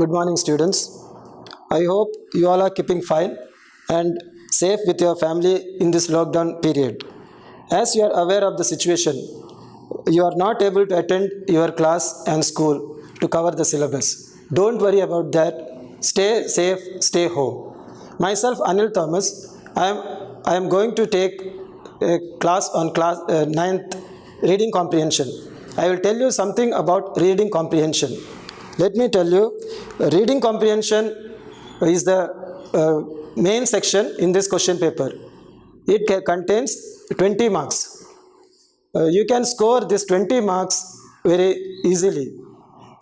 Good morning, students. I hope you all are keeping fine and safe with your family in this lockdown period. As you are aware of the situation, you are not able to attend your class and school to cover the syllabus. Don't worry about that. Stay safe, stay home. Myself, Anil Thomas, I am going to take a class on class 9th reading comprehension. I will tell you something about reading comprehension. Let me tell you, reading comprehension is the main section in this question paper. It contains 20 marks. You can score this 20 marks very easily.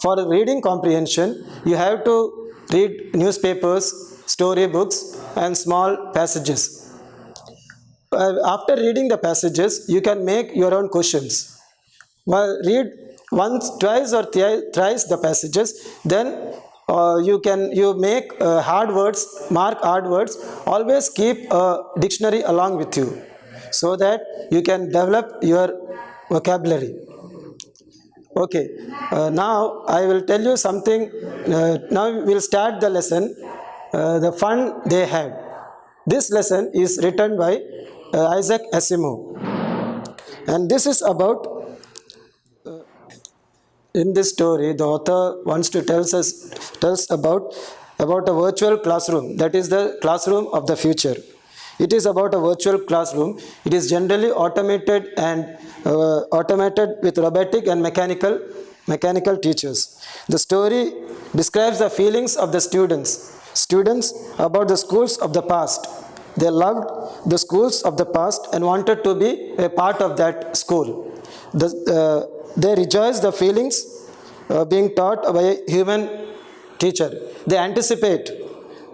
For reading comprehension, you have to read newspapers, story books, and small passages. After reading the passages, you can make your own questions. Read once, twice, or thrice the passages. Then you make hard words, mark hard words. Always keep a dictionary along with you, so that you can develop your vocabulary. Okay. Now I will tell you something. Now we will start the lesson. The fun they had. This lesson is written by Isaac Asimov, and this is about. In this story, the author wants to tells about a virtual classroom, that is the classroom of the future. It is about a virtual classroom. It is generally automated with robotic and mechanical teachers. The story describes the feelings of the students about the schools of the past. They loved the schools of the past and wanted to be a part of that school. They rejoice the feelings being taught by a human teacher. They anticipate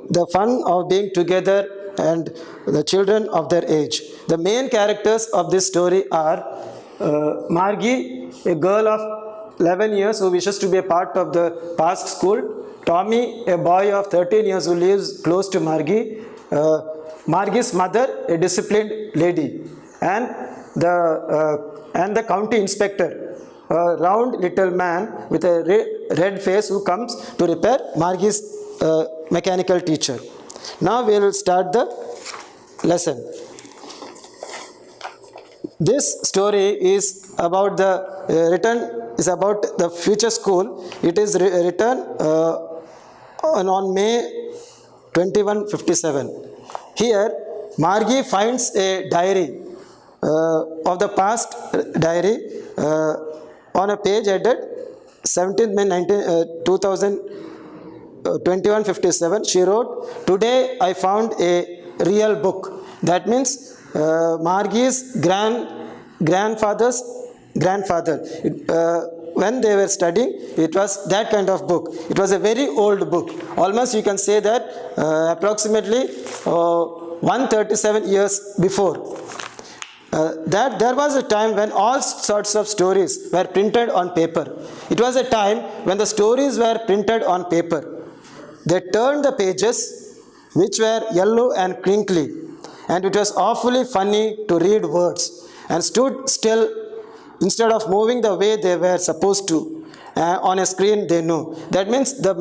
the fun of being together and the children of their age. The main characters of this story are Margie, a girl of 11 years who wishes to be a part of the past school. Tommy, a boy of 13 years who lives close to Margie. Margie's mother, a disciplined lady. And the county inspector, a round little man with a red face who comes to repair Margie's mechanical teacher. Now we will start the lesson. This story is about the future school. It is written on May 2157. Here, Margie finds a diary of the past diary on a page headed 17th May 2157. She wrote, "Today I found a real book." That means Margie's grandfather's grandfather. When they were studying, it was that kind of book. It was a very old book. Almost you can say that approximately 137 years before. That there was a time when all sorts of stories were printed on paper. It was a time when the stories were printed on paper. They turned the pages, which were yellow and crinkly, and it was awfully funny to read words, and stood still instead of moving the way they were supposed to on a screen they knew. That means the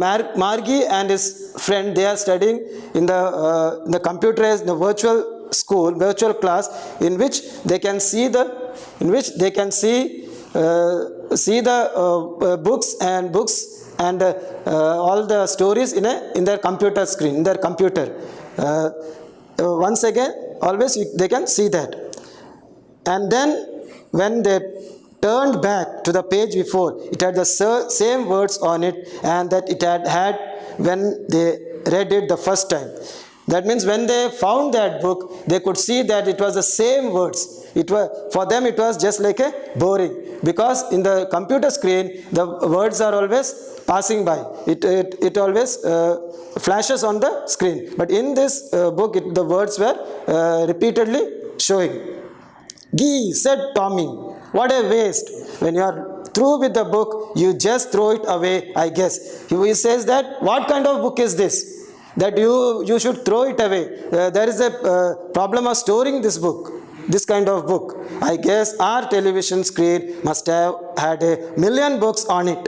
Margie and his friend, they are studying in the computerized, the virtual school, virtual class, in which they can see the books and all the stories in their computer screen, in their computer. Once again, always they can see that. And then when they turned back to the page before, it had the same words on it and that it had when they read it the first time. That means when they found that book, they could see that it was the same words. For them it was just like a boring, because in the computer screen the words are always passing by. It always flashes on the screen. But in this book, the words were repeatedly showing. "Gee," said Tommy, "what a waste. When you are through with the book, you just throw it away, I guess." He says that, what kind of book is this that you should throw it away? There is a problem of storing this book, this kind of book. I guess our television screen must have had 1,000,000 books on it.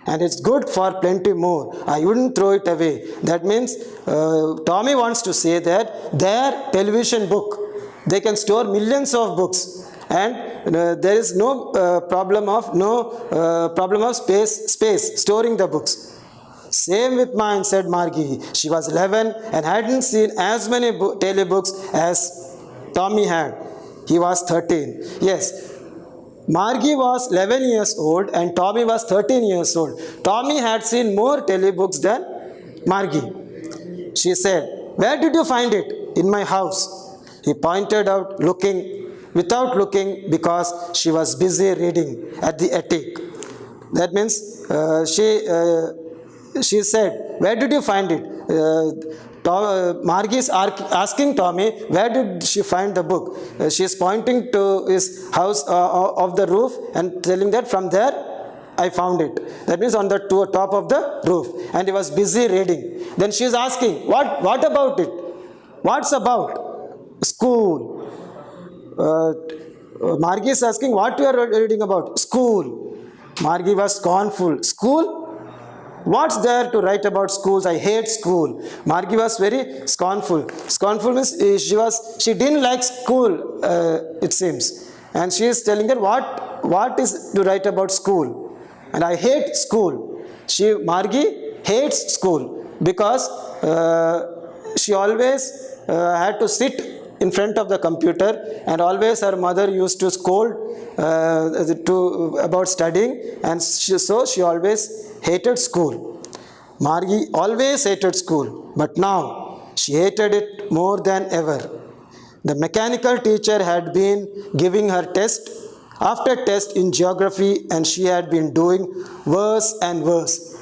and it's good for plenty more. I wouldn't throw it away. That means Tommy wants to say that their television book, they can store millions of books, and there is no problem of space storing the books. Same with mine, said Margie. She was 11 and hadn't seen as many telebooks as Tommy had. He was 13. Yes, Margie was 11 years old and Tommy was 13 years old. Tommy had seen more telebooks than Margie. She said, "Where did you find it?" "In my house." He pointed out, without looking, because she was busy reading at the attic. That means she said, "Where did you find it?" Margie is asking Tommy, where did she find the book? She is pointing to his house of the roof and telling that from there I found it. That means on the top of the roof, and he was busy reading. Then she is asking, what about it? What's about? School. Margie is asking, what you are reading about? School. Margie was scornful. School? What's there to write about schools? I hate school. Margie was very scornful. Scornful means she didn't like school, it seems. And she is telling her, what is to write about school? And I hate school. Margie hates school because she always had to sit in front of the computer, and always her mother used to scold about studying, and so she always hated school. Margie always hated school, but now she hated it more than ever. The mechanical teacher had been giving her test after test in geography, and she had been doing worse and worse,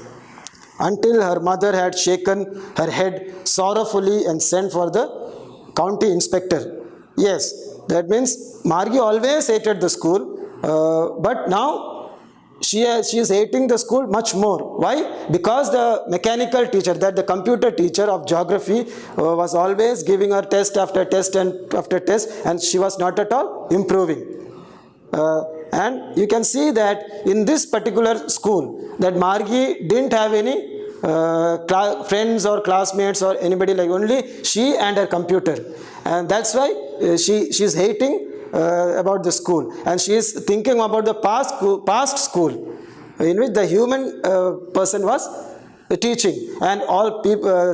until her mother had shaken her head sorrowfully and sent for the county inspector. Yes, that means Margie always hated the school, but now she is hating the school much more. Why? Because the mechanical teacher, the computer teacher of geography, was always giving her test after test and after test, and she was not at all improving. And you can see that in this particular school, that Margie didn't have any friends or classmates or anybody, like only she and her computer, and that's why she is hating about the school, and she is thinking about the past school in which the human person was teaching, and all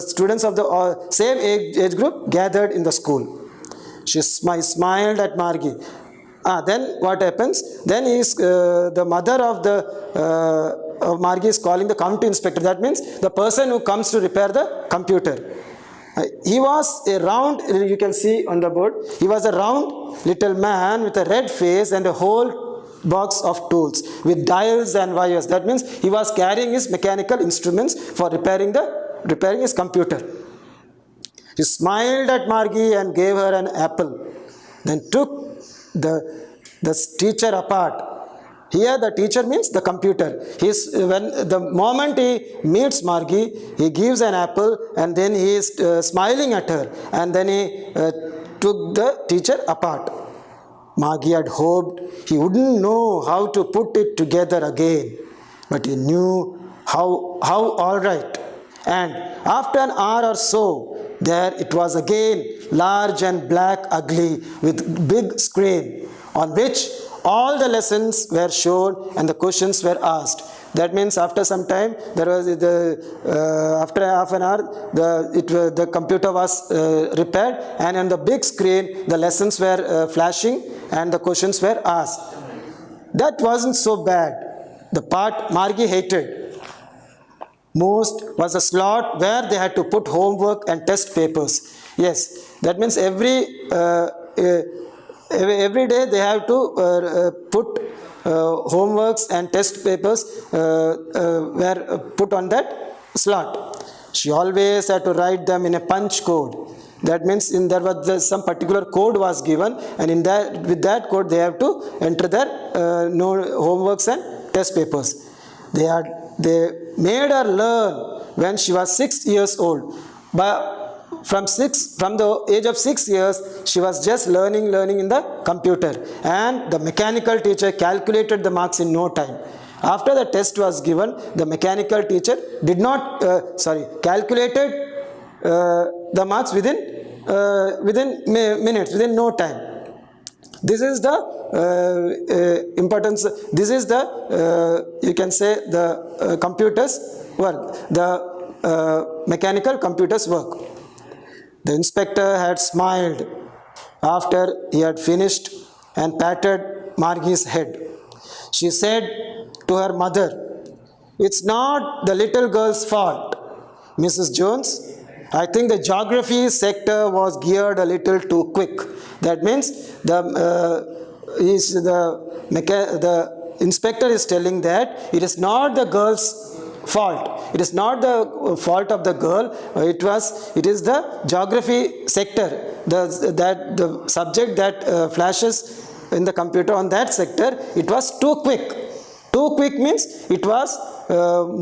students of the same age group gathered in the school. She smiled at Margie. Then what happens? Then the mother of Margie is calling the county inspector. That means the person who comes to repair the computer. He was a round, you can see on the board, he was a round little man with a red face and a whole box of tools with dials and wires. That means he was carrying his mechanical instruments for repairing his computer. He smiled at Margie and gave her an apple, then took the teacher apart. Here the teacher means the computer. When the moment he meets Margie, he gives an apple, and then he is smiling at her, and then he took the teacher apart. Margie had hoped he wouldn't know how to put it together again, but he knew how all right. And after an hour or so, there it was again, large and black, ugly, with big screen on which all the lessons were shown and the questions were asked. That means after some time, there was after half an hour, the computer was repaired, and on the big screen the lessons were flashing and the questions were asked. That wasn't so bad. The part Margie hated most was a slot where they had to put homework and test papers. Yes, that means every day they have to put homeworks and test papers were put on that slot. She always had to write them in a punch code. That means there was some particular code was given, and with that code they have to enter their homeworks and test papers. They made her learn when she was 6 years old. From the age of 6 years, she was just learning in the computer, and the mechanical teacher calculated the marks in no time. After the test was given, the mechanical teacher did not, calculated the marks within minutes, within no time. This is the importance. This is the you can say the computer's work, the mechanical computer's work. The inspector had smiled after he had finished and patted Margie's head. She said to her mother, "It's not the little girl's fault, Mrs. Jones. I think the geography sector was geared a little too quick." That means the inspector is telling that it is not the girl's fault. It is not the fault of the girl. It is the geography sector. The subject that flashes in the computer on that sector, it was too quick. Too quick means it was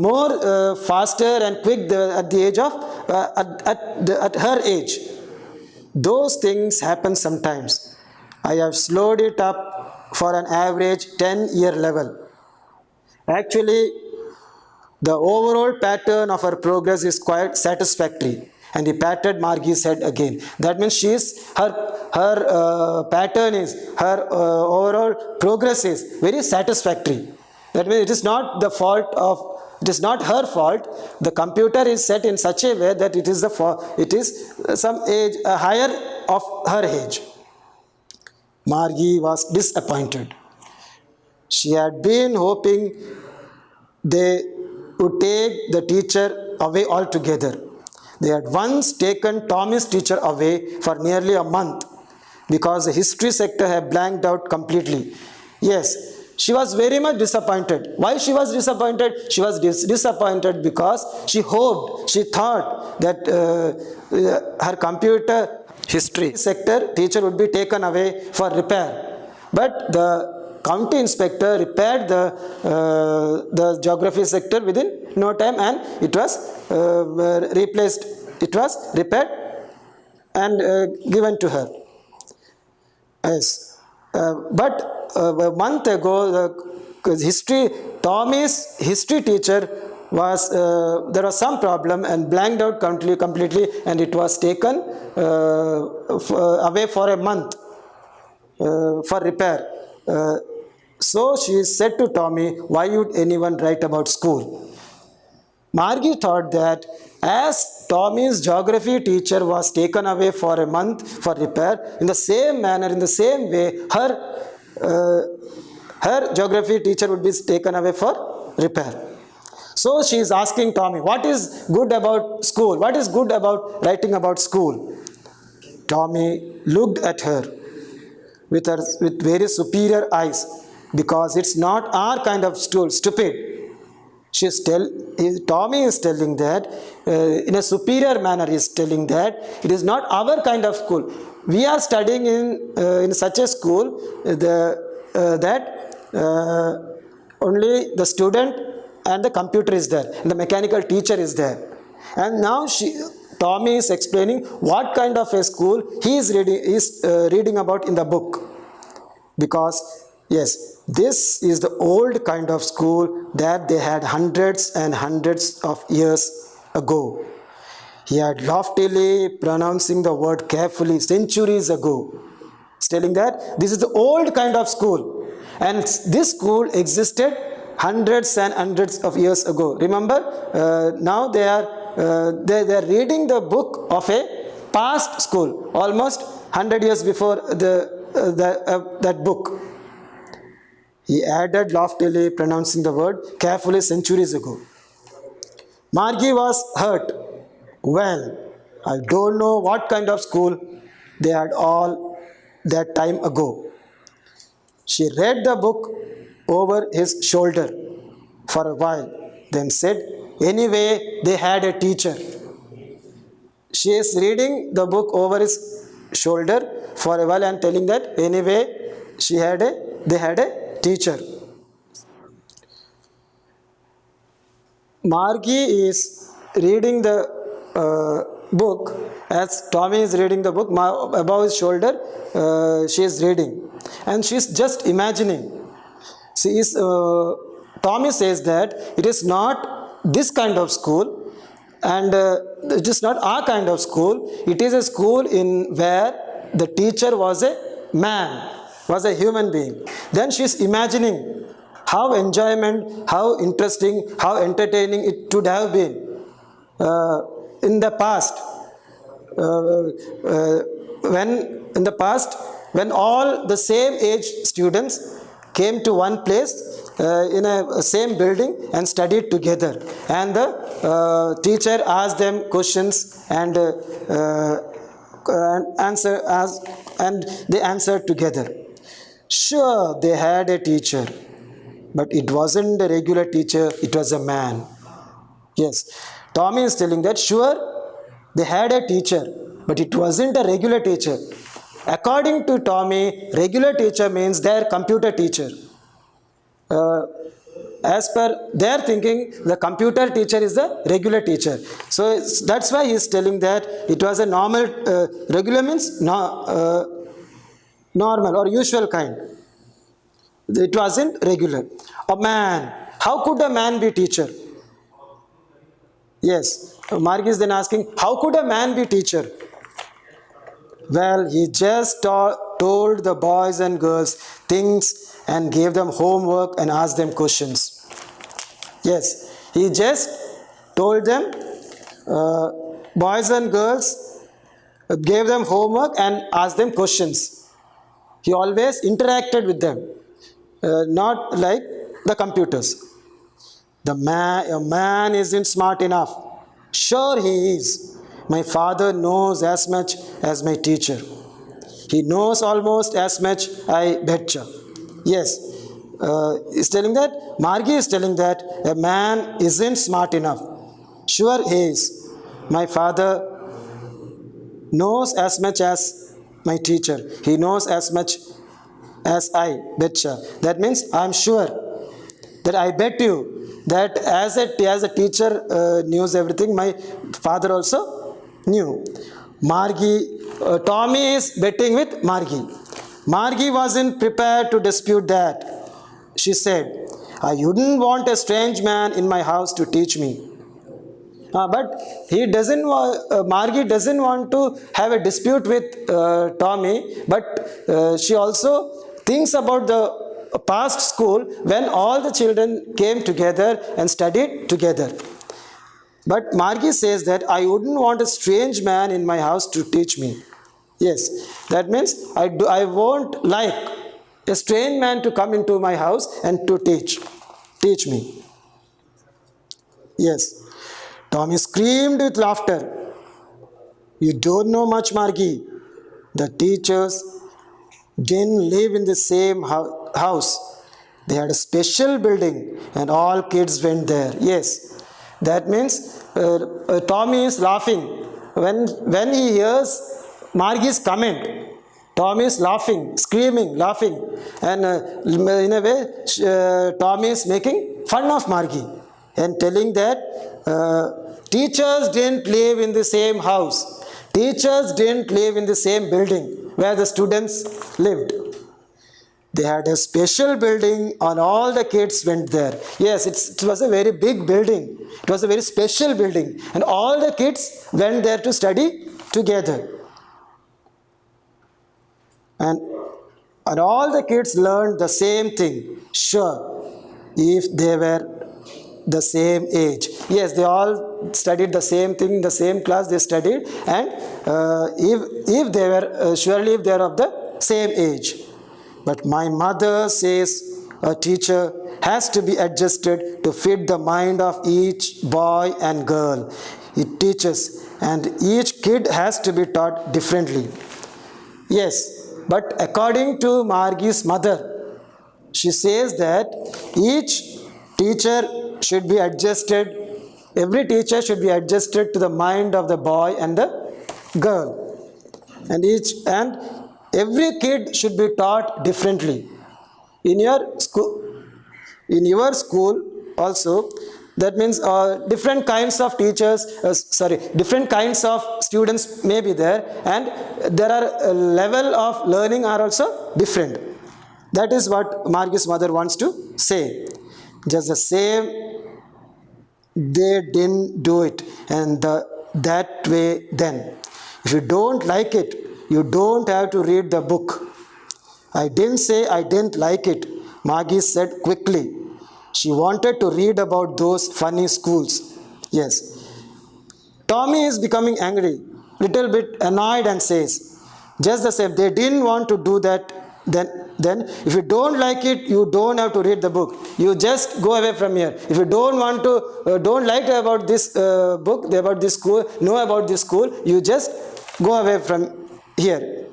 more faster and quick at the age of at her age. Those things happen sometimes. I have slowed it up for an average 10-year level. Actually, the overall pattern of her progress is quite satisfactory. And he patted Margie's head again. That means her pattern is, her overall progress is very satisfactory. That means it is not the fault of, it is not her fault. The computer is set in such a way that it is some age higher of her age. Margie was disappointed. She had been hoping they would take the teacher away altogether. They had once taken Tommy's teacher away for nearly a month because the history sector had blanked out completely. Yes, she was very much disappointed. Why she was disappointed? She was disappointed because she hoped, she thought that her computer history sector teacher would be taken away for repair. But the county inspector repaired the geography sector within no time, and it was replaced. It was repaired and given to her. Yes, but a month ago, Tommy's history teacher was there was some problem and blanked out completely, and it was taken away for a month for repair. So she said to Tommy, "Why would anyone write about school?" Margie thought that as Tommy's geography teacher was taken away for a month for repair, in the same manner, in the same way, her geography teacher would be taken away for repair. So she is asking Tommy, "What is good about school? What is good about writing about school?" Tommy looked at her with very superior eyes, because it's not our kind of school, stupid. Tommy is telling that in a superior manner. He is telling that it is not our kind of school. We are studying in such a school that only the student and the computer is there, and the mechanical teacher is there. And now Tommy is explaining what kind of a school he is reading about in the book. Because yes, this is the old kind of school that they had hundreds and hundreds of years ago. He had loftily pronouncing the word carefully centuries ago. He's telling that this is the old kind of school, and this school existed hundreds and hundreds of years ago. Remember, now they are reading the book of a past school, almost 100 years before that book. He added loftily, pronouncing the word carefully centuries ago. Margie was hurt. Well, I don't know what kind of school they had all that time ago. She read the book over his shoulder for a while, then said, "Anyway, they had a teacher." She is reading the book over his shoulder for a while and telling that anyway they had a teacher. Margie is reading the book as Tommy is reading the book above his shoulder. She is reading, and she is just imagining. She is Tommy says that it is not this kind of school, and it is not our kind of school. It is a school in where the teacher was a man, was a human being. Then she is imagining how enjoyment, how interesting, how entertaining it would have been in the past. When in the past, when all the same age students came to one place in a same building and studied together, and the teacher asked them questions and and they answered together. Sure, they had a teacher, but it wasn't a regular teacher, it was a man. Yes, Tommy is telling that sure, they had a teacher, but it wasn't a regular teacher. According to Tommy, regular teacher means their computer teacher. As per their thinking, the computer teacher is the regular teacher. So that's why he is telling that it was a normal, regular means normal or usual kind. It wasn't regular. A man. How could a man be teacher? Yes. Mark is then asking, how could a man be teacher? Well, he just told the boys and girls things and gave them homework and asked them questions. Yes, he just told them, boys and girls, gave them homework and asked them questions. He always interacted with them, not like the computers. A man isn't smart enough. Sure he is. My father knows as much as my teacher. He knows almost as much, I betcha. Yes, he's telling that, Margie is telling that a man isn't smart enough. Sure he is. My father knows as much as my teacher. He knows as much as I betcha. That means I'm sure that I bet you that as a teacher knows everything, my father also knew. Tommy is betting with Margie. Margie wasn't prepared to dispute that. She said, I wouldn't want a strange man in my house to teach me. But Margie doesn't want to have a dispute with Tommy, but she also thinks about the past school when all the children came together and studied together. But Margie says that I wouldn't want a strange man in my house to teach me. Yes, that means I won't like a strange man to come into my house and to teach me. Yes, Tommy screamed with laughter. You don't know much, Margie. The teachers didn't live in the same house. They had a special building and all kids went there. Yes, that means Tommy is laughing. When he hears Margie's comment, Tommy is laughing, screaming, laughing. And in a way, Tommy is making fun of Margie and telling that teachers didn't live in the same house. Teachers didn't live in the same building where the students lived. They had a special building and all the kids went there. Yes, it was a very big building. It was a very special building. And all the kids went there to study together. And all the kids learned the same thing. Sure, if they were the same age. Yes, they all studied the same thing in the same class they studied. And if they were, surely if they are of the same age. But my mother says a teacher has to be adjusted to fit the mind of each boy and girl. It teaches and each kid has to be taught differently. Yes, but according to Margie's mother, she says that each teacher should be adjusted, every teacher should be adjusted to the mind of the boy and the girl. And every kid should be taught differently. In your school also, that means different kinds of teachers, different kinds of students may be there, and there are a level of learning are also different. That is what Margie's mother wants to say. Just the same, they didn't do it and that way then. If you don't like it, you don't have to read the book. I didn't say I didn't like it, Maggie said quickly. She wanted to read about those funny schools. Yes. Tommy is becoming angry, little bit annoyed and says, just the same, they didn't want to do that. Then if you don't like it, you don't have to read the book. You just go away from here. If you don't want to, don't like about this book, about this school, know about this school, you just go away from here.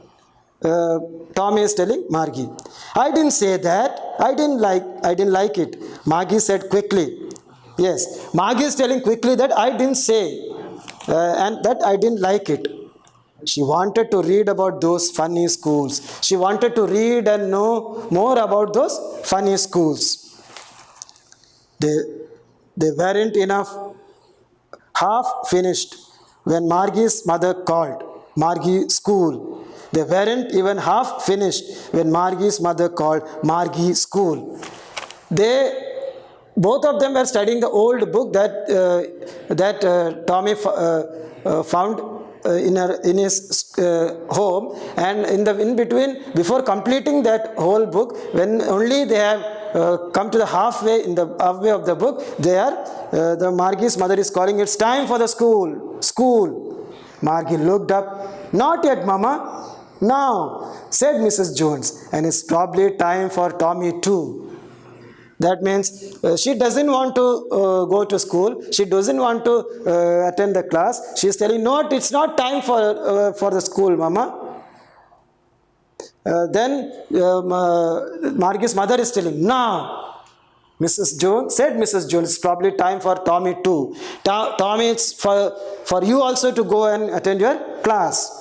Tommy is telling Margie. I didn't say that. I didn't like it. Margie said quickly. Yes, Margie is telling quickly that I didn't say and that I didn't like it. She wanted to read about those funny schools. She wanted to read and know more about those funny schools. They weren't enough half finished when Margie's mother called. Margie school. They weren't even half finished when Margie's mother called Margie school. Both of them were studying the old book that Tommy found in his home, and in between, before completing that whole book, when only they have come to the halfway of the book, the Margie's mother is calling, it's time for the school. Margie looked up. Not yet, Mama. Now, said Mrs. Jones, and it's probably time for Tommy too. That means she doesn't want to go to school. She doesn't want to attend the class. She is telling, no, it's not time for the school, Mama. Then Margie's mother is telling, now, Mrs. Jones, it's probably time for Tommy too. Tommy, it's for you also to go and attend your class.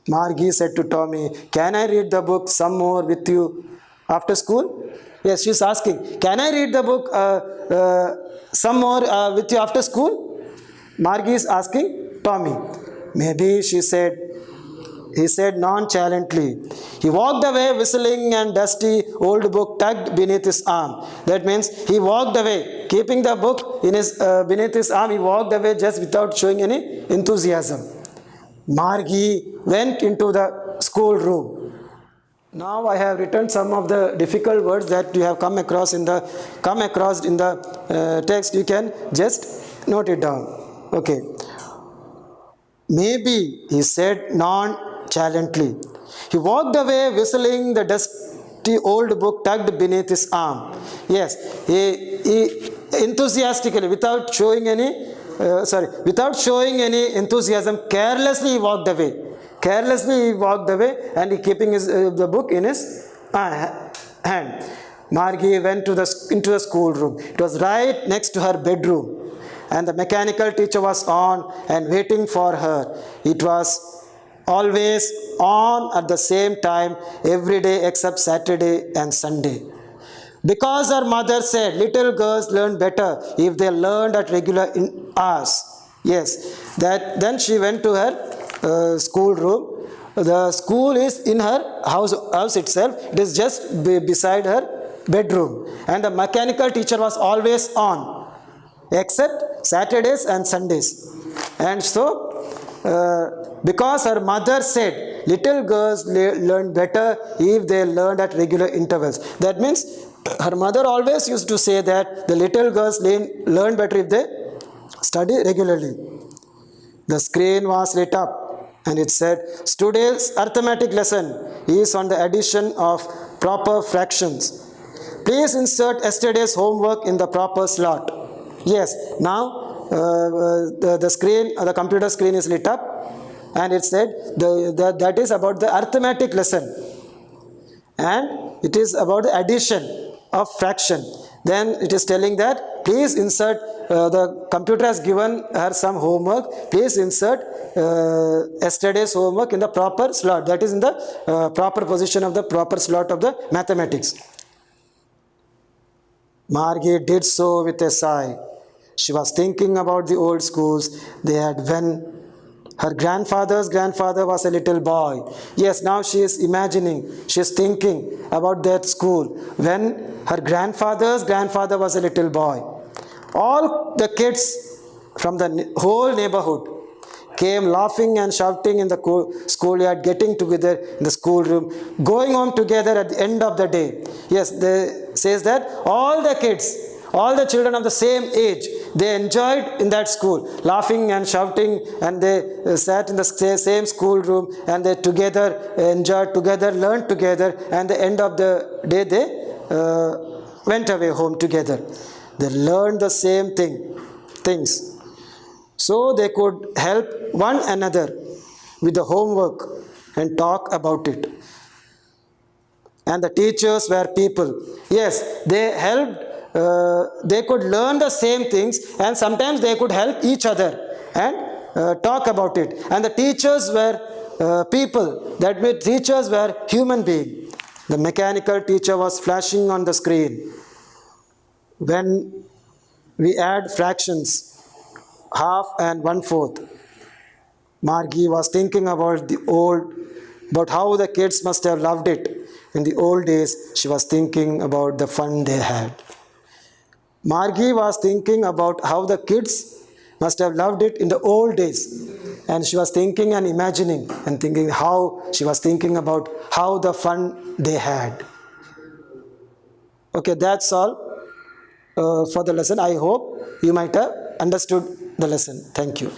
Margie said to Tommy, can I read the book some more with you after school? Yes, she's asking, can I read the book some more with you after school? Margie is asking Tommy. Maybe, he said nonchalantly. He walked away whistling and dusty old book tucked beneath his arm. That means he walked away, keeping the book in his beneath his arm. He walked away just without showing any enthusiasm. Margie went into the schoolroom. Now I have written some of the difficult words that you have come across in the text. You can just note it down. Okay. Maybe, he said nonchalantly. He walked away whistling the dusty old book tucked beneath his arm. Yes, he enthusiastically, without showing any enthusiasm, carelessly he walked away. And he keeping the book in his hand. Margie went into the schoolroom. It was right next to her bedroom, and the mechanical teacher was on and waiting for her. It was always on at the same time every day except Saturday and Sunday. Because her mother said little girls learn better if they learned at regular hours. Yes, then she went to her schoolroom. The school is in her house itself. It is just beside her bedroom. And the mechanical teacher was always on, except Saturdays and Sundays. And so, because her mother said little girls learn better if they learned at regular intervals. That means her mother always used to say that the little girls learn better if they study regularly. The screen was lit up and it said, today's arithmetic lesson is on the addition of proper fractions. Please insert yesterday's homework in the proper slot. Yes, now the computer screen is lit up and it said that is about the arithmetic lesson, and it is about the addition of fraction. Then it is telling that please insert, the computer has given her some homework, please insert yesterday's homework in the proper slot, that is in the proper position of the proper slot of the mathematics. Margie did so with a sigh. She was thinking about the old schools they had Her grandfather's grandfather was a little boy. Yes, now she is imagining, she is thinking about that school when her grandfather's grandfather was a little boy. All the kids from the whole neighborhood came laughing and shouting in the schoolyard, getting together in the schoolroom, going home together at the end of the day. Yes, they says that all the kids, all the children of the same age, they enjoyed in that school, laughing and shouting, and they sat in the same schoolroom, and they together enjoyed together, learned together, and at the end of the day they went away home together. They learned the same things. So they could help one another with the homework and talk about it. And the teachers were people. Yes, they helped, they could learn the same things, and sometimes they could help each other and talk about it. And the teachers were people. That means teachers were human beings. The mechanical teacher was flashing on the screen. When we add fractions, half and 1/4, Margie was thinking about about how the kids must have loved it. In the old days, she was thinking about the fun they had. Margie was thinking about how the kids must have loved it in the old days. And she was thinking and imagining and thinking how she was thinking about how the fun they had. Okay, that's all for the lesson. I hope you might have understood the lesson. Thank you.